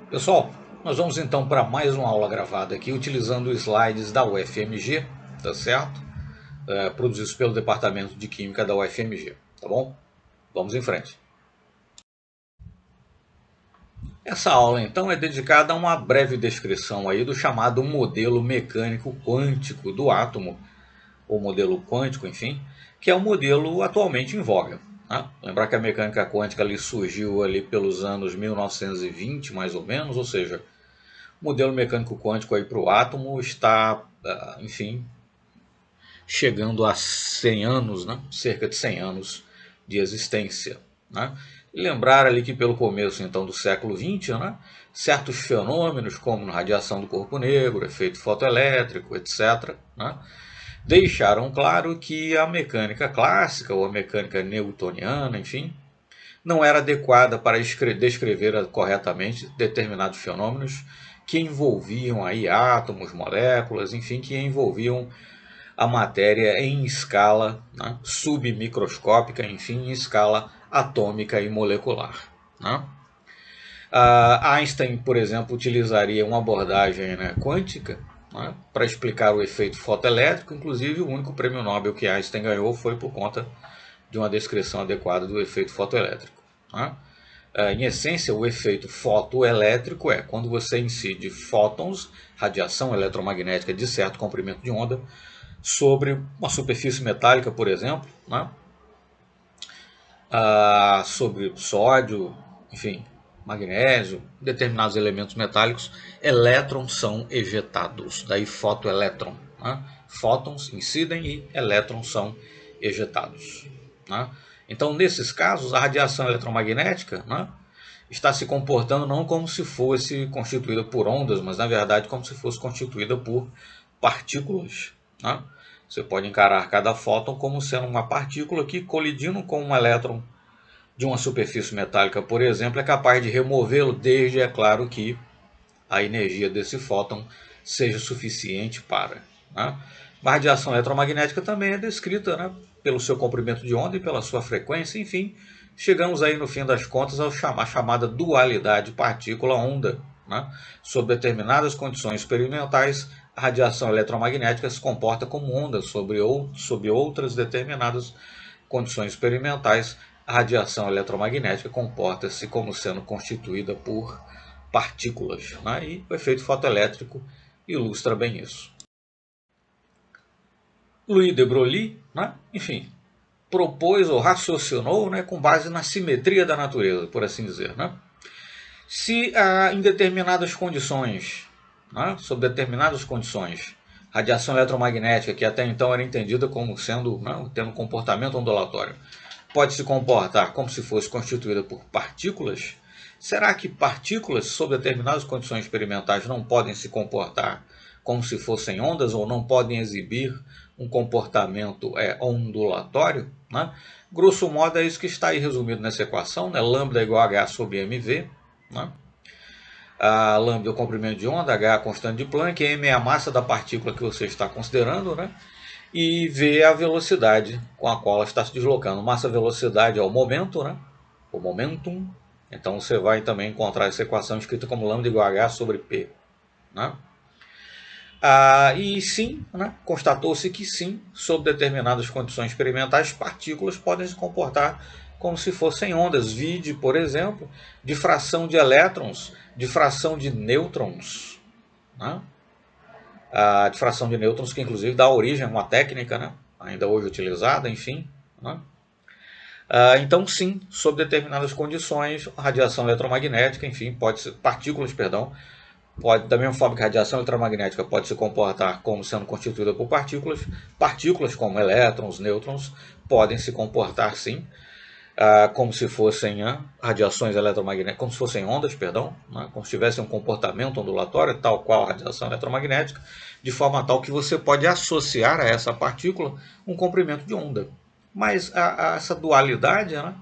Pessoal, nós vamos então para mais uma aula gravada aqui, utilizando slides da UFMG, tá certo? Produzidos pelo Departamento de Química da UFMG, tá bom? Vamos em frente. Essa aula então é dedicada a uma breve descrição aí do chamado modelo mecânico quântico do átomo, ou modelo quântico, enfim, que é o modelo atualmente em voga. Né? Lembrar que a mecânica quântica ali surgiu ali pelos anos 1920, mais ou menos, ou seja, o modelo mecânico quântico aí para o átomo está, enfim, chegando a 100 anos, né? Cerca de 100 anos de existência. Né? E lembrar ali que pelo começo então do século XX, né, certos fenômenos como a radiação do corpo negro, efeito fotoelétrico, etc., né, deixaram claro que a mecânica clássica ou a mecânica newtoniana, enfim, não era adequada para descrever corretamente determinados fenômenos que envolviam aí átomos, moléculas, enfim, que envolviam a matéria em escala, né, submicroscópica, enfim, em escala atômica e molecular. Né? Einstein, por exemplo, utilizaria uma abordagem, né, quântica, né, para explicar o efeito fotoelétrico. Inclusive, o único prêmio Nobel que Einstein ganhou foi por conta de uma descrição adequada do efeito fotoelétrico. Né? Em essência, o efeito fotoelétrico é quando você incide fótons, radiação eletromagnética de certo comprimento de onda, sobre uma superfície metálica, por exemplo, né? Sobre sódio, enfim, magnésio, determinados elementos metálicos, elétrons são ejetados, daí fotoelétron. Né? Fótons incidem e elétrons são ejetados. Né? Então, nesses casos, a radiação eletromagnética, né, está se comportando não como se fosse constituída por ondas, mas na verdade como se fosse constituída por partículas. Né? Você pode encarar cada fóton como sendo uma partícula que, colidindo com um elétron de uma superfície metálica, por exemplo, é capaz de removê-lo, desde, é claro, que a energia desse fóton seja suficiente para. Né? A radiação eletromagnética também é descrita, né, pelo seu comprimento de onda e pela sua frequência, enfim, chegamos aí no fim das contas à chamada dualidade partícula-onda. Né? Sob determinadas condições experimentais, a radiação eletromagnética se comporta como onda sob outras determinadas condições experimentais. A radiação eletromagnética comporta-se como sendo constituída por partículas. Né? E o efeito fotoelétrico ilustra bem isso. Louis de Broglie, né, enfim, propôs ou raciocinou, né, com base na simetria da natureza, por assim dizer. Né? Se em determinadas condições, né, sob determinadas condições, radiação eletromagnética, que até então era entendida como sendo, né, tendo um comportamento ondulatório, pode se comportar como se fosse constituída por partículas, será que partículas, sob determinadas condições experimentais, não podem se comportar como se fossem ondas ou não podem exibir um comportamento ondulatório? Né? Grosso modo é isso que está aí resumido nessa equação, né? Lambda igual a H sobre mv. Né? A lambda é o comprimento de onda, H é a constante de Planck, m é a massa da partícula que você está considerando, né? E v é a velocidade com a qual ela está se deslocando. Massa-velocidade é o momento, né? O momentum. Então você vai também encontrar essa equação escrita como lambda igual a H sobre P. Né? E sim, né, constatou-se que sim, sob determinadas condições experimentais, partículas podem se comportar como se fossem ondas. Vide, por exemplo, difração de elétrons, difração de nêutrons. Né? A difração de nêutrons, que inclusive dá origem a uma técnica, né, ainda hoje utilizada, enfim. Né? Então, sim, sob determinadas condições, a radiação eletromagnética, enfim, pode ser, partículas, perdão, pode, da mesma forma que a radiação eletromagnética pode se comportar como sendo constituída por partículas, partículas como elétrons, nêutrons, podem se comportar sim, como se fossem radiações eletromagnéticas, como se fossem ondas, perdão, né, como se tivessem um comportamento ondulatório, tal qual a radiação eletromagnética, de forma tal que você pode associar a essa partícula um comprimento de onda. Mas essa dualidade, né,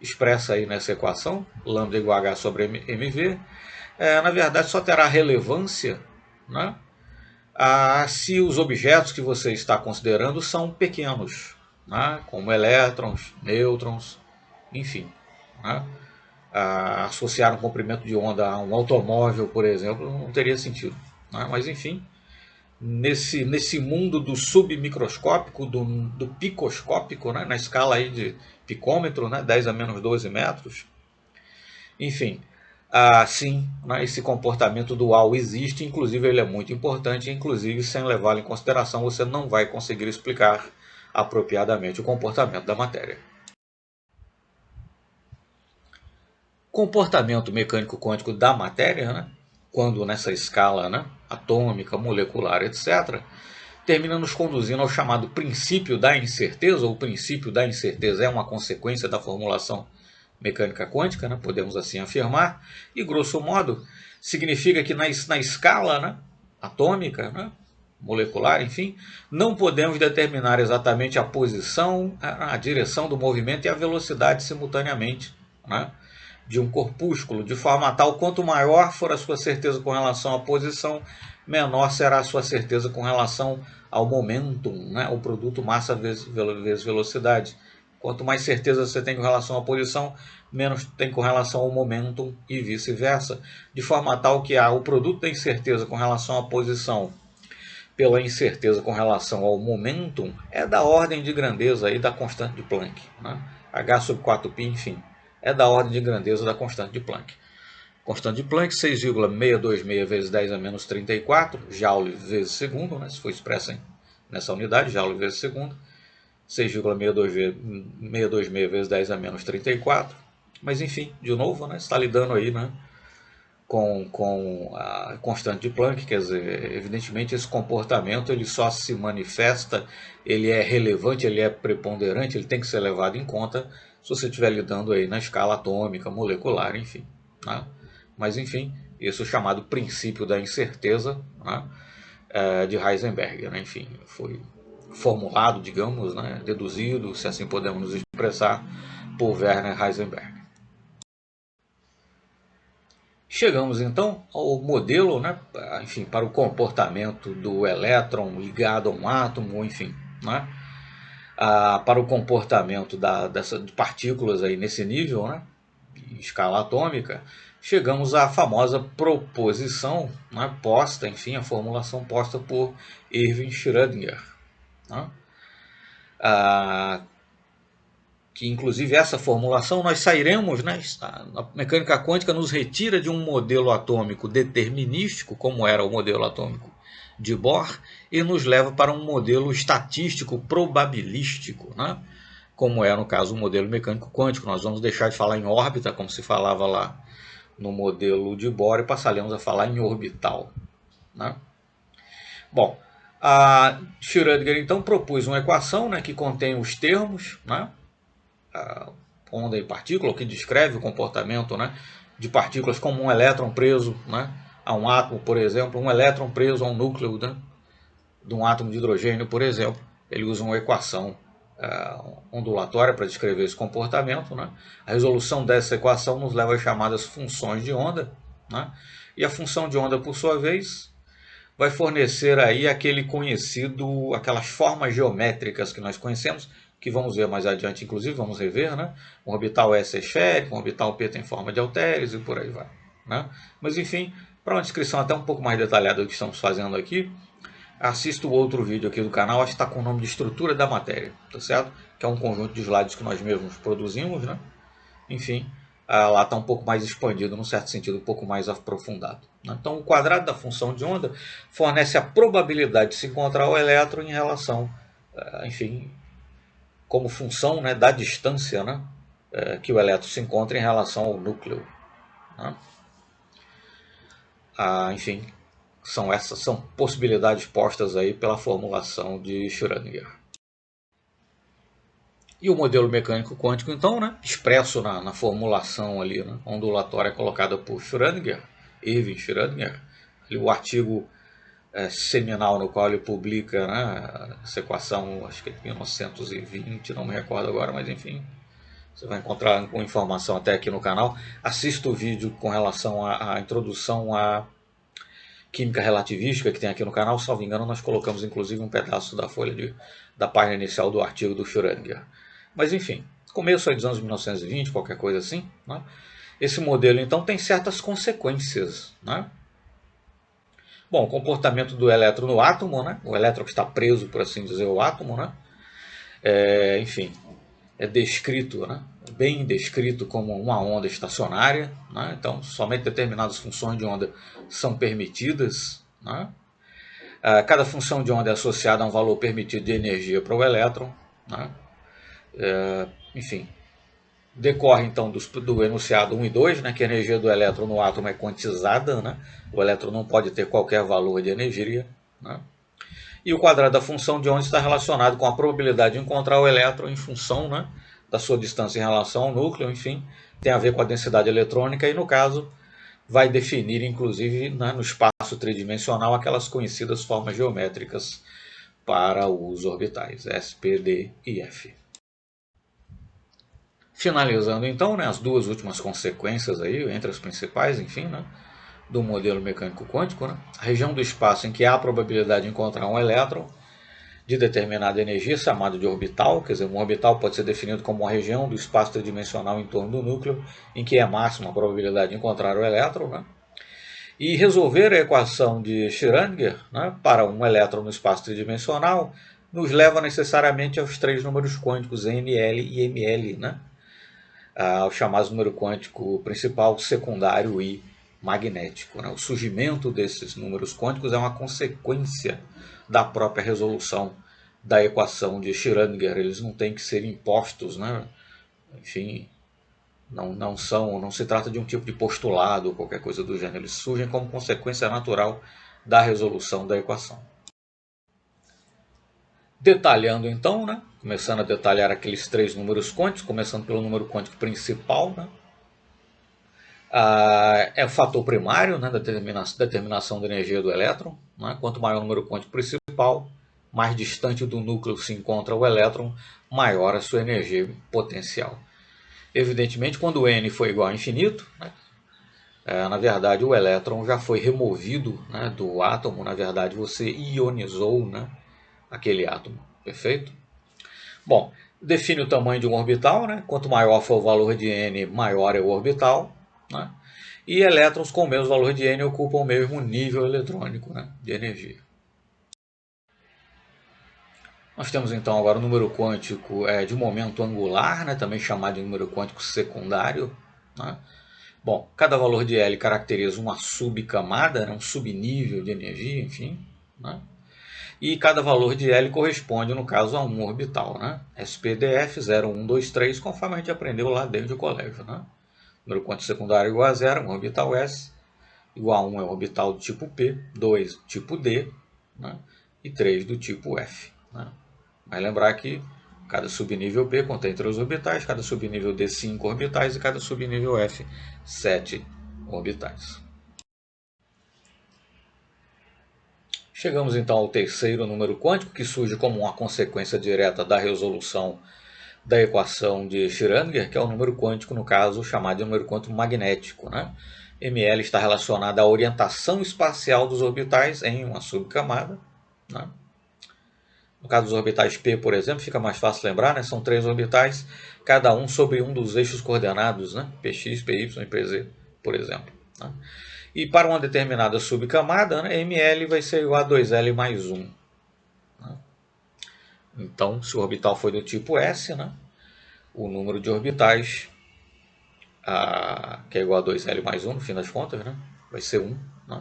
expressa aí nessa equação, lambda igual a H sobre mv, na verdade só terá relevância, né, se os objetos que você está considerando são pequenos, né, como elétrons, nêutrons, enfim. Né. associar um comprimento de onda a um automóvel, por exemplo, não teria sentido, né? Mas enfim, nesse mundo do submicroscópico, do picoscópico, né? Na escala aí de picômetro, né? 10 a menos 12 metros, enfim, sim, né? Esse comportamento dual existe, inclusive ele é muito importante, inclusive sem levá-lo em consideração você não vai conseguir explicar apropriadamente o comportamento da matéria. Comportamento mecânico quântico da matéria, né? Quando nessa escala, né? Atômica, molecular, etc., termina nos conduzindo ao chamado princípio da incerteza, ou o princípio da incerteza é uma consequência da formulação mecânica quântica, né? Podemos assim afirmar, e grosso modo significa que na escala, né? Atômica, né? Molecular, enfim, não podemos determinar exatamente a posição, a direção do movimento e a velocidade simultaneamente, né? De um corpúsculo, de forma tal, quanto maior for a sua certeza com relação à posição, menor será a sua certeza com relação ao momentum, né? O produto massa vezes velocidade. Quanto mais certeza você tem com relação à posição, menos tem com relação ao momentum e vice-versa, de forma tal que o produto da incerteza com relação à posição pela incerteza com relação ao momentum é da ordem de grandeza aí da constante de Planck, né? H sobre 4π, enfim, é da ordem de grandeza da constante de Planck. Constante de Planck, 6,626 vezes 10 a menos 34, joule vezes segundo, né? Se for expressa nessa unidade, joule vezes segundo, 6,626 vezes 10 a menos 34. Mas enfim, de novo, né? Está lidando aí, né? Com a constante de Planck, quer dizer, evidentemente esse comportamento ele só se manifesta, ele é relevante, ele é preponderante, ele tem que ser levado em conta se você estiver lidando aí na escala atômica, molecular, enfim, né? Mas enfim, isso é o chamado princípio da incerteza, né? De Heisenberg, né? Enfim, foi formulado, digamos, né? Deduzido, se assim podemos nos expressar, por Werner Heisenberg. Chegamos então ao modelo, né, enfim, para o comportamento do elétron ligado a um átomo, enfim, né, para o comportamento de partículas aí nesse nível, né, em escala atômica, chegamos à famosa proposição, né, posta, enfim, a formulação posta por Erwin Schrödinger, né, que inclusive essa formulação nós sairemos, né, a mecânica quântica nos retira de um modelo atômico determinístico, como era o modelo atômico de Bohr, e nos leva para um modelo estatístico probabilístico, né, como é no caso o modelo mecânico quântico. Nós vamos deixar de falar em órbita, como se falava lá no modelo de Bohr, e passaremos a falar em orbital, né? Bom, a Schrödinger então propôs uma equação, né, que contém os termos, né, onda e partícula, que descreve o comportamento, né, de partículas como um elétron preso, né, a um átomo, por exemplo, um elétron preso a um núcleo, né, de um átomo de hidrogênio, por exemplo. Ele usa uma equação ondulatória para descrever esse comportamento, né. A resolução dessa equação nos leva às chamadas funções de onda, né, e a função de onda, por sua vez, vai fornecer aí aquelas formas geométricas que nós conhecemos, que vamos ver mais adiante, inclusive, vamos rever, né? Um orbital S é esférico, um orbital P tem forma de halteres e por aí vai, né? Mas enfim, para uma descrição até um pouco mais detalhada do que estamos fazendo aqui, assista o outro vídeo aqui do canal, acho que está com o nome de estrutura da matéria, tá certo? Que é um conjunto de slides que nós mesmos produzimos, né? Enfim, lá está um pouco mais expandido, num certo sentido, um pouco mais aprofundado. Então, o quadrado da função de onda fornece a probabilidade de se encontrar o elétron em relação, enfim, como função, né, da distância, né, que o elétron se encontra em relação ao núcleo, né? Enfim, são possibilidades postas aí pela formulação de Schrödinger. E o modelo mecânico quântico, então, né, expresso na formulação ali, né, ondulatória colocada por Schrödinger, Erwin Schrödinger, ali o artigo seminal no qual ele publica, né, essa equação, acho que é de 1920, não me recordo agora, mas enfim, você vai encontrar com informação até aqui no canal. Assista o vídeo com relação à introdução à química relativística que tem aqui no canal. Salvo engano, nós colocamos inclusive um pedaço da folha da página inicial do artigo do Schrödinger. Mas enfim, começo aí dos anos 1920, qualquer coisa assim, né? Esse modelo, então, tem certas consequências, né? Bom, o comportamento do elétron no átomo, né? O elétron que está preso, por assim dizer, ao átomo, né? Enfim, é descrito, né? Bem descrito como uma onda estacionária, né? Então, somente determinadas funções de onda são permitidas, né? Cada função de onda é associada a um valor permitido de energia para o elétron, né? Enfim, decorre então do enunciado 1 e 2, né, que a energia do elétron no átomo é quantizada, né? O elétron não pode ter qualquer valor de energia, né? E o quadrado da função de onda está relacionado com a probabilidade de encontrar o elétron em função, né, da sua distância em relação ao núcleo, enfim, tem a ver com a densidade eletrônica e, no caso, vai definir, inclusive, né, no espaço tridimensional, aquelas conhecidas formas geométricas para os orbitais, S, P, D e F. Finalizando então, né, as duas últimas consequências aí, entre as principais, enfim, né, do modelo mecânico quântico, né, a região do espaço em que há a probabilidade de encontrar um elétron de determinada energia, chamado de orbital, quer dizer, um orbital pode ser definido como uma região do espaço tridimensional em torno do núcleo, em que é máxima a probabilidade de encontrar o elétron, né, e resolver a equação de Schrödinger, né, para um elétron no espaço tridimensional nos leva necessariamente aos três números quânticos NL e ML, né, ao chamado número quântico principal, secundário e magnético, né? O surgimento desses números quânticos é uma consequência da própria resolução da equação de Schrödinger. Eles não têm que ser impostos, né? Enfim, não se trata de um tipo de postulado ou qualquer coisa do gênero. Eles surgem como consequência natural da resolução da equação. Detalhando então, né? Começando a detalhar aqueles três números quânticos, começando pelo número quântico principal, né? É o fator primário, né, da determinação da energia do elétron, né? Quanto maior o número quântico principal, mais distante do núcleo se encontra o elétron, maior a sua energia potencial. Evidentemente, quando o n for igual a infinito, né, na verdade o elétron já foi removido, né, do átomo, na verdade você ionizou, né, aquele átomo, perfeito? Bom, define o tamanho de um orbital, né? Quanto maior for o valor de n, maior é o orbital, né? E elétrons com o mesmo valor de n ocupam o mesmo nível eletrônico, né, de energia. Nós temos então agora o número quântico de momento angular, né, também chamado de número quântico secundário, né? Bom, cada valor de L caracteriza uma subcamada, né, um subnível de energia, enfim, né? E cada valor de L corresponde, no caso, a um orbital, né? SPDF 0, 1, 2, 3, conforme a gente aprendeu lá dentro do colégio, né? Número quântico secundário igual a 0, um orbital S, igual a 1 é um orbital do tipo P, 2 tipo D, né? E 3 do tipo F, né? Vai lembrar que cada subnível P contém 3 orbitais, cada subnível D 5 orbitais e cada subnível F 7 orbitais. Chegamos então ao terceiro número quântico, que surge como uma consequência direta da resolução da equação de Schrödinger, que é o número quântico, no caso, chamado de número quântico magnético, né? ML está relacionada à orientação espacial dos orbitais em uma subcamada, né? No caso dos orbitais P, por exemplo, fica mais fácil lembrar, né? São 3 orbitais, cada um sobre um dos eixos coordenados, né? Px, Py e Pz, por exemplo, né? E para uma determinada subcamada, né, ML vai ser igual a 2L mais 1. Né? Então, se o orbital for do tipo S, né, o número de orbitais, que é igual a 2L mais 1, no fim das contas, né, vai ser 1. Né?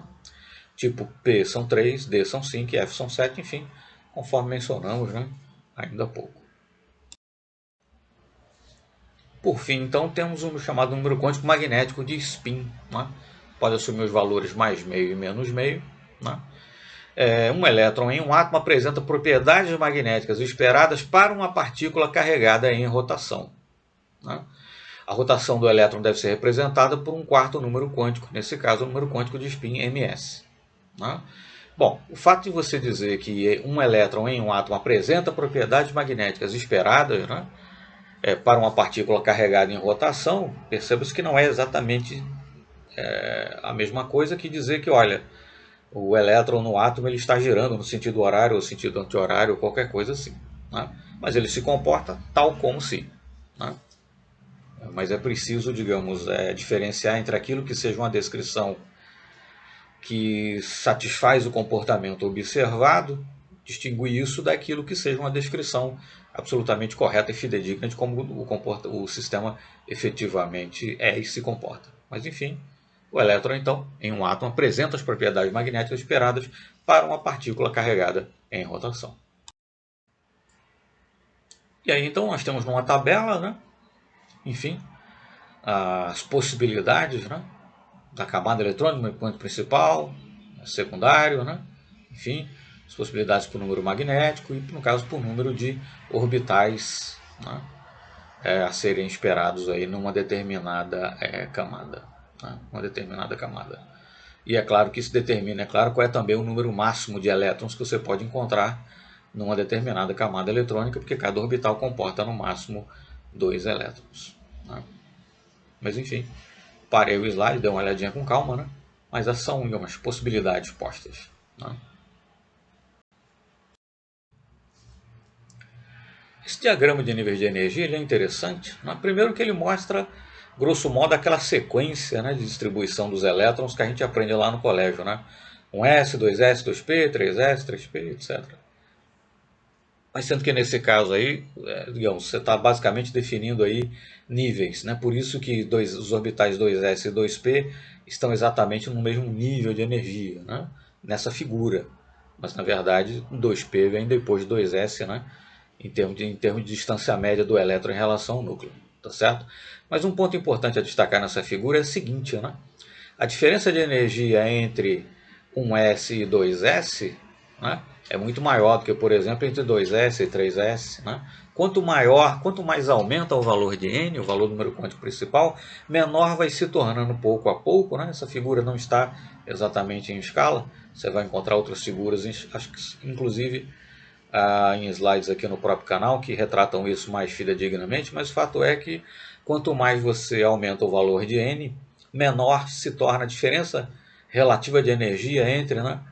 Tipo P são 3, D são 5 e F são 7, enfim, conforme mencionamos, né, ainda há pouco. Por fim, então, temos o chamado número quântico magnético de spin. Né? Pode assumir os valores mais meio e menos meio. Né? Um elétron em um átomo apresenta propriedades magnéticas esperadas para uma partícula carregada em rotação. Né? A rotação do elétron deve ser representada por um quarto número quântico, nesse caso o número quântico de spin ms. Né? Bom, o fato de você dizer que um elétron em um átomo apresenta propriedades magnéticas esperadas, né, para uma partícula carregada em rotação, perceba-se que não é exatamente a mesma coisa que dizer que, olha, o elétron no átomo ele está girando no sentido horário ou sentido anti-horário, qualquer coisa assim. Né? Mas ele se comporta tal como se. Né? mas é preciso, digamos, diferenciar entre aquilo que seja uma descrição que satisfaz o comportamento observado, distinguir isso daquilo que seja uma descrição absolutamente correta e fidedigna de como o sistema efetivamente é e se comporta. Mas enfim, o elétron então, em um átomo, apresenta as propriedades magnéticas esperadas para uma partícula carregada em rotação. E aí então nós temos numa tabela, né, enfim, as possibilidades, né, da camada eletrônica, do ponto principal, secundário, né, enfim, as possibilidades por número magnético e, no caso, por número de orbitais, né, a serem esperados aí numa determinada camada. Né, uma determinada camada. E é claro que isso determina, qual é também o número máximo de elétrons que você pode encontrar numa determinada camada eletrônica, porque cada orbital comporta no máximo 2 elétrons. Né? Mas enfim, parei o slide, dei uma olhadinha com calma, né? Mas essas são algumas possibilidades postas. Né? Esse diagrama de níveis de energia ele é interessante. Né? Primeiro que ele mostra, grosso modo, aquela sequência, né, de distribuição dos elétrons que a gente aprende lá no colégio. Né? 1s, 2s, 2p, 3s, 3p, etc. Mas sendo que nesse caso aí, digamos, você está basicamente definindo aí níveis, né? Por isso que os orbitais 2s e 2p estão exatamente no mesmo nível de energia, né? Nessa figura. Mas na verdade 2p vem depois de 2s, né? Em termos de distância média do elétron em relação ao núcleo, tá certo? Mas um ponto importante a destacar nessa figura é o seguinte, né? A diferença de energia entre 1s e 2s, né, é muito maior do que, por exemplo, entre 2s e 3s. Né? Quanto mais aumenta o valor de n, o valor do número quântico principal, menor vai se tornando pouco a pouco. Né? Essa figura não está exatamente em escala. Você vai encontrar outras figuras, acho que inclusive em slides aqui no próprio canal, que retratam isso mais fidedignamente, mas o fato é que quanto mais você aumenta o valor de n, menor se torna a diferença relativa de energia entre, né,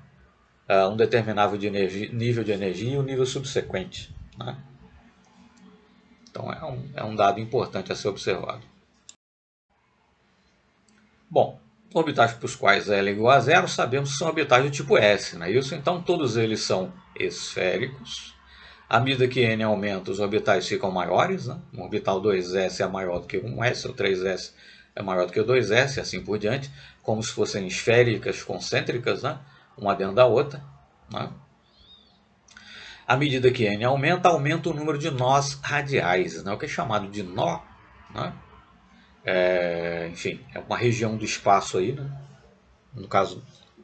um determinado nível de energia e o nível subsequente. Né? Então é um dado importante a ser observado. Bom, orbitais para os quais L é igual a zero, sabemos que são orbitais do tipo S. Né? Isso, então todos eles são esféricos. À medida que n aumenta, os orbitais ficam maiores. Né? Um orbital 2s é maior do que 1s, o 3s é maior do que o 2s, e assim por diante, como se fossem esféricas concêntricas, né? Uma dentro da outra. Né? À medida que n aumenta, aumenta o número de nós radiais, né? O que é chamado de nó. Né? Enfim, é uma região do espaço aí, né? No caso,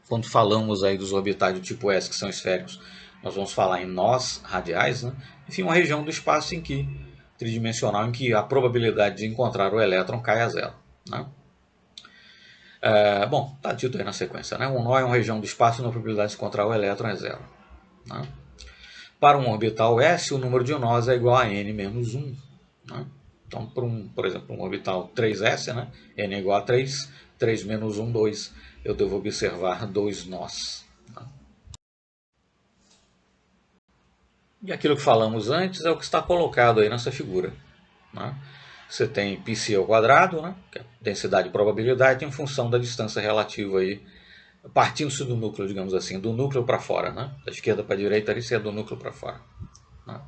quando falamos aí dos orbitais do tipo S que são esféricos, nós vamos falar em nós radiais, né? Enfim, uma região do espaço tridimensional em que a probabilidade de encontrar o elétron cai a zero. Né? Bom, está dito aí na sequência, né? Um nó é uma região do espaço onde a probabilidade de encontrar o elétron é zero. Né? Para um orbital S, o número de nós é igual a n menos 1. Né? Então, por exemplo, um orbital 3s, né? N é igual a 3, 3 menos 1, 2. Eu devo observar 2 nós. Né? E aquilo que falamos antes é o que está colocado aí nessa figura. Né? Você tem πc ao quadrado, né? Que é densidade e probabilidade, em função da distância relativa aí, partindo-se do núcleo, digamos assim, do núcleo para fora. Né? Da esquerda para a direita, isso é do núcleo para fora. Né?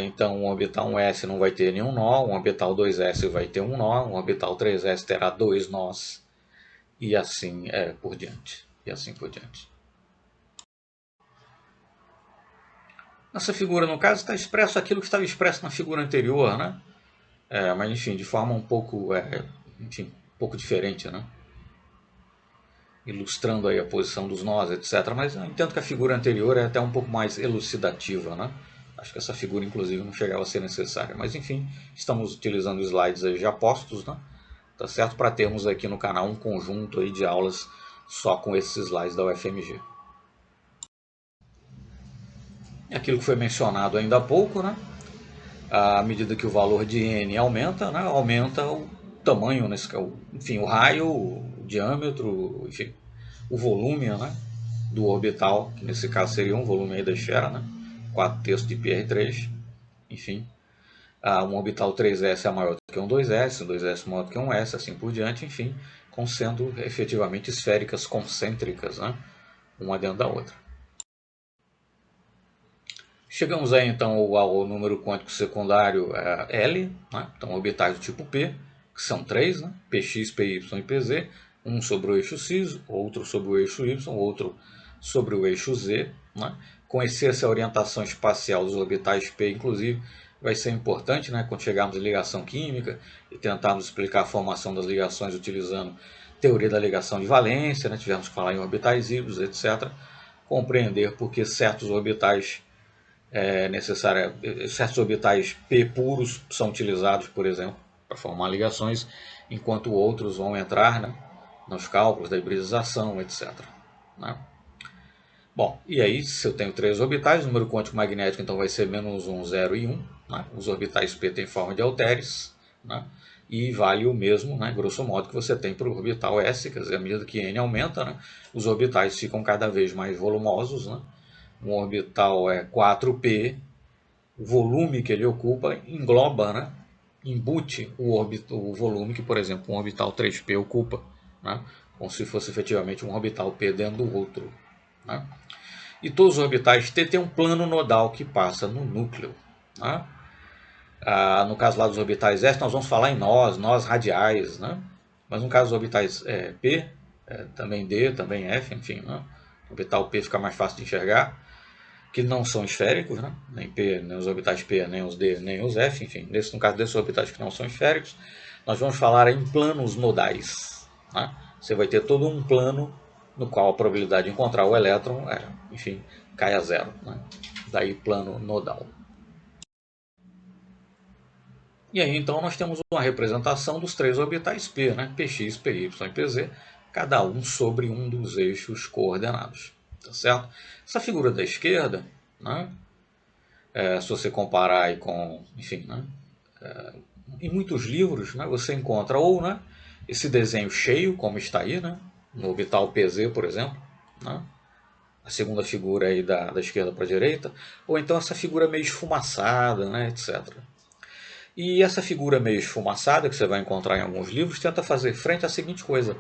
Então, um orbital 1s não vai ter nenhum nó, um orbital 2s vai ter um nó, um orbital 3s terá 2 nós, e assim por diante. Nessa figura, no caso, está expresso aquilo que estava expresso na figura anterior, né? Mas, enfim, de forma um pouco diferente, né? Ilustrando aí a posição dos nós, etc. Mas eu entendo que a figura anterior é até um pouco mais elucidativa, né? Acho que essa figura, inclusive, não chegava a ser necessária. Mas, enfim, estamos utilizando slides aí já postos, né? Tá certo? Para termos aqui no canal um conjunto aí de aulas só com esses slides da UFMG. Aquilo que foi mencionado ainda há pouco, né? À medida que o valor de n aumenta, né? Aumenta o tamanho, enfim, o raio, o diâmetro, enfim, o volume, né? Do orbital, que nesse caso seria um volume aí da esfera, né? 4/3 de πr3, enfim. um orbital 3s é maior do que um 2s, um 2s maior do que um s, assim por diante, enfim, como sendo efetivamente esféricas concêntricas, né? Uma dentro da outra. Chegamos aí então ao número quântico secundário L, né? Então orbitais do tipo P, que são 3, né? Px, Py e Pz, um sobre o eixo x, outro sobre o eixo y, outro sobre o eixo z, né? Conhecer essa orientação espacial dos orbitais P, inclusive, vai ser importante, né? Quando chegarmos à ligação química e tentarmos explicar a formação das ligações utilizando teoria da ligação de valência, né? Tivemos que falar em orbitais híbridos, etc. Compreender por que certos orbitais certos orbitais P puros são utilizados, por exemplo, para formar ligações, enquanto outros vão entrar, né, nos cálculos da hibridização, etc. Né? Bom, e aí, se eu tenho 3 orbitais, o número quântico magnético então vai ser menos 1, 0 e 1. Né? Os orbitais P têm forma de halteres, né? E vale o mesmo, né, grosso modo, que você tem para o orbital S, quer dizer, à medida que N aumenta, né, os orbitais ficam cada vez mais volumosos. Né? Um orbital é 4P, o volume que ele ocupa engloba, né, embute o volume que, por exemplo, um orbital 3P ocupa, né, como se fosse efetivamente um orbital P dentro do outro. Né. E todos os orbitais T têm um plano nodal que passa no núcleo. Né. No caso lá dos orbitais S, nós vamos falar em nós radiais, né. Mas no caso dos orbitais P, também D, também F, enfim, né, o orbital P fica mais fácil de enxergar, que não são esféricos, né? Nem P, nem os orbitais P, nem os D, nem os F, enfim, no caso desses orbitais que não são esféricos, nós vamos falar em planos nodais. Né? Você vai ter todo um plano no qual a probabilidade de encontrar o elétron, enfim, cai a zero. Né? Daí plano nodal. E aí então nós temos uma representação dos 3 orbitais P, né? Px, Py e Pz, cada um sobre um dos eixos coordenados. Tá certo? Essa figura da esquerda, né, se você comparar aí com, enfim, né, em muitos livros, né, você encontra ou, né, esse desenho cheio, como está aí, né, no orbital PZ, por exemplo, né, a segunda figura aí da esquerda para a direita, ou então essa figura meio esfumaçada, né, etc. E essa figura meio esfumaçada, que você vai encontrar em alguns livros, tenta fazer frente à seguinte coisa: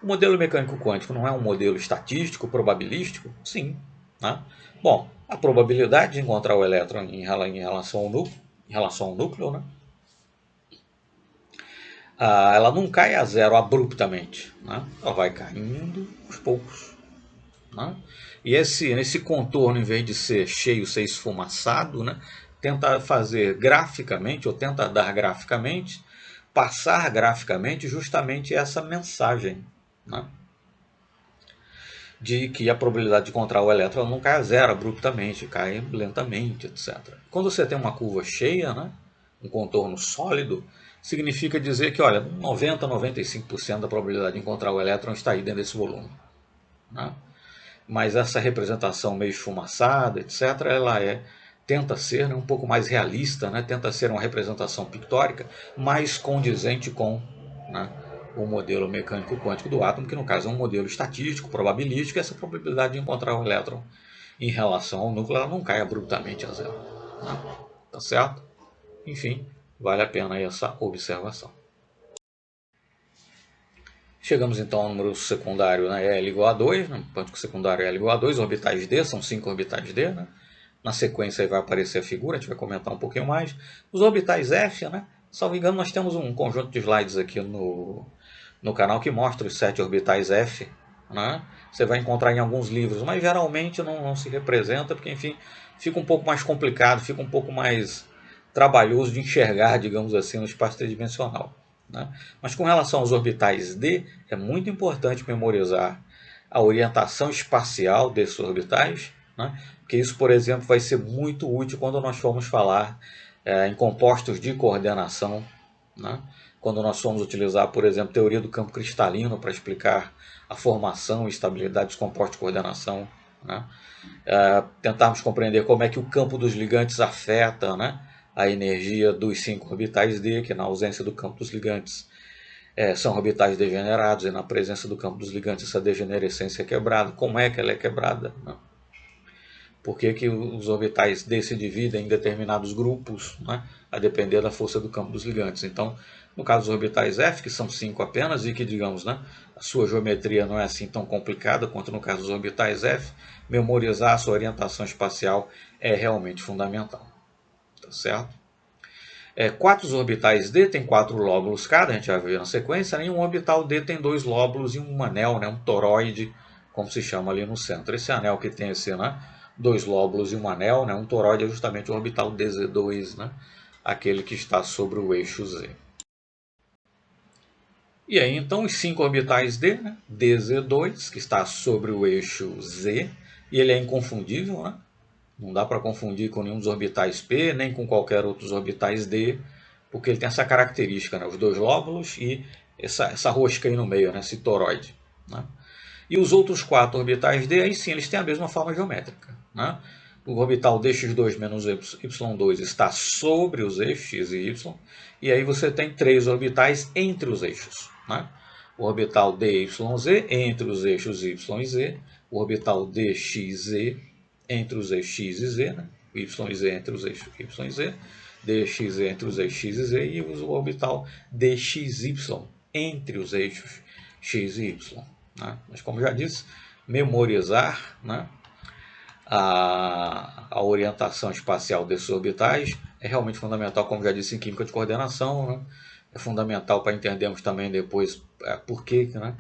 o modelo mecânico quântico não é um modelo estatístico, probabilístico? Sim. Né? Bom, a probabilidade de encontrar o elétron em relação ao núcleo, né? Ela não cai a zero abruptamente. Né? Ela vai caindo aos poucos. Né? E nesse contorno, em vez de ser cheio, ser esfumaçado, né? Tenta fazer graficamente, ou tenta dar graficamente, passar graficamente justamente essa mensagem. Né? De que a probabilidade de encontrar o elétron não cai a zero abruptamente, cai lentamente, etc. Quando você tem uma curva cheia, né, um contorno sólido, significa dizer que, olha, 90 a 95% da probabilidade de encontrar o elétron está aí dentro desse volume. Né? Mas essa representação meio esfumaçada, etc., ela tenta ser, né, um pouco mais realista, né, tenta ser uma representação pictórica mais condizente com, né, o modelo mecânico quântico do átomo, que no caso é um modelo estatístico, probabilístico, e essa probabilidade de encontrar o elétron em relação ao núcleo ela não cai abruptamente a zero. Né? Tá certo? Enfim, vale a pena essa observação. Chegamos então ao número secundário, né, L igual a 2, né, quântico secundário L igual a 2, orbitais D, são 5 orbitais D. Né? Na sequência aí vai aparecer a figura, a gente vai comentar um pouquinho mais. Os orbitais F, né, salvo engano, nós temos um conjunto de slides aqui no canal que mostra os 7 orbitais F. Né? Você vai encontrar em alguns livros, mas geralmente não se representa, porque enfim, fica um pouco mais complicado, fica um pouco mais trabalhoso de enxergar, digamos assim, no espaço tridimensional. Né? Mas com relação aos orbitais D, é muito importante memorizar a orientação espacial desses orbitais, né? Porque isso, por exemplo, vai ser muito útil quando nós formos falar em compostos de coordenação, né? Quando nós formos utilizar, por exemplo, teoria do campo cristalino para explicar a formação e estabilidade dos compostos de coordenação, né? Tentarmos compreender como é que o campo dos ligantes afeta, né, a energia dos 5 orbitais D, que na ausência do campo dos ligantes são orbitais degenerados, e na presença do campo dos ligantes essa degenerescência é quebrada. Como é que ela é quebrada? Né? por que os orbitais D se dividem em determinados grupos, né, a depender da força do campo dos ligantes. Então, no caso dos orbitais F, que são 5 apenas, e que, digamos, né, a sua geometria não é assim tão complicada quanto no caso dos orbitais F, memorizar a sua orientação espacial é realmente fundamental. Tá certo? 4 orbitais D tem 4 lóbulos cada, a gente vai ver na sequência, e um orbital D tem 2 lóbulos e um anel, né, um toroide, como se chama ali no centro. Esse anel que tem esse, né, 2 lóbulos e um anel, né, um toroide é justamente o orbital DZ2, né, aquele que está sobre o eixo Z. E aí então os 5 orbitais D, né, DZ2, que está sobre o eixo Z, e ele é inconfundível, né? Não dá para confundir com nenhum dos orbitais P, nem com qualquer outros orbitais D, porque ele tem essa característica, né? Os 2 lóbulos e essa rosca aí no meio, né? Esse toroide. Né? E os outros 4 orbitais D, aí sim, eles têm a mesma forma geométrica. Né? O orbital dx2 menos y2 está sobre os eixos x e y, e aí você tem 3 orbitais entre os eixos. Né? O orbital dyz entre os eixos y e z, o orbital dxz entre os eixos x e z, né? Y e z entre os eixos y e z, dx entre os eixos x e z, e o orbital dxy entre os eixos x e y. Né? Mas como já disse, memorizar, né, a orientação espacial desses orbitais é realmente fundamental, como já disse em química de coordenação, né? É fundamental para entendermos também depois por que, né,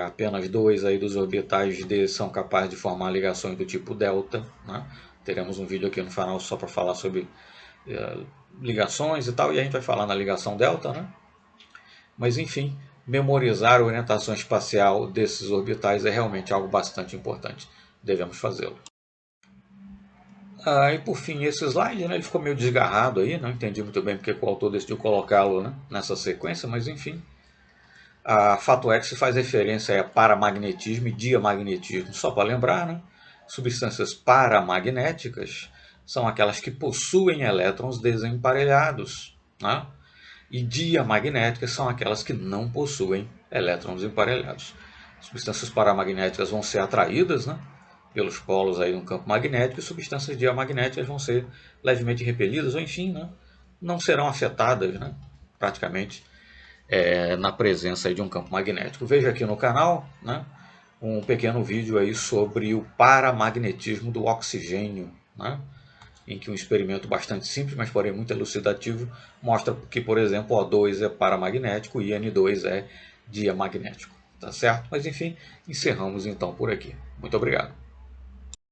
apenas 2 aí dos orbitais D são capazes de formar ligações do tipo delta. Né? Teremos um vídeo aqui no canal só para falar sobre ligações e tal, e a gente vai falar na ligação delta. Né? Mas enfim, memorizar a orientação espacial desses orbitais é realmente algo bastante importante. Devemos fazê-lo. E por fim, esse slide, né, ele ficou meio desgarrado aí, não entendi muito bem porque o autor decidiu colocá-lo, né, nessa sequência, mas enfim. Fato é que se faz referência a paramagnetismo e diamagnetismo. Só para lembrar, né, substâncias paramagnéticas são aquelas que possuem elétrons desemparelhados. Né? E diamagnéticas são aquelas que não possuem elétrons emparelhados. Substâncias paramagnéticas vão ser atraídas, né, pelos polos aí no campo magnético, e substâncias diamagnéticas vão ser levemente repelidas, ou enfim, né, não serão afetadas, né, praticamente na presença aí de um campo magnético. Veja aqui no canal, né, um pequeno vídeo aí sobre o paramagnetismo do oxigênio, né, em que um experimento bastante simples, mas porém muito elucidativo, mostra que, por exemplo, O2 é paramagnético e N2 é diamagnético. Tá certo? Mas enfim, encerramos então por aqui. Muito obrigado.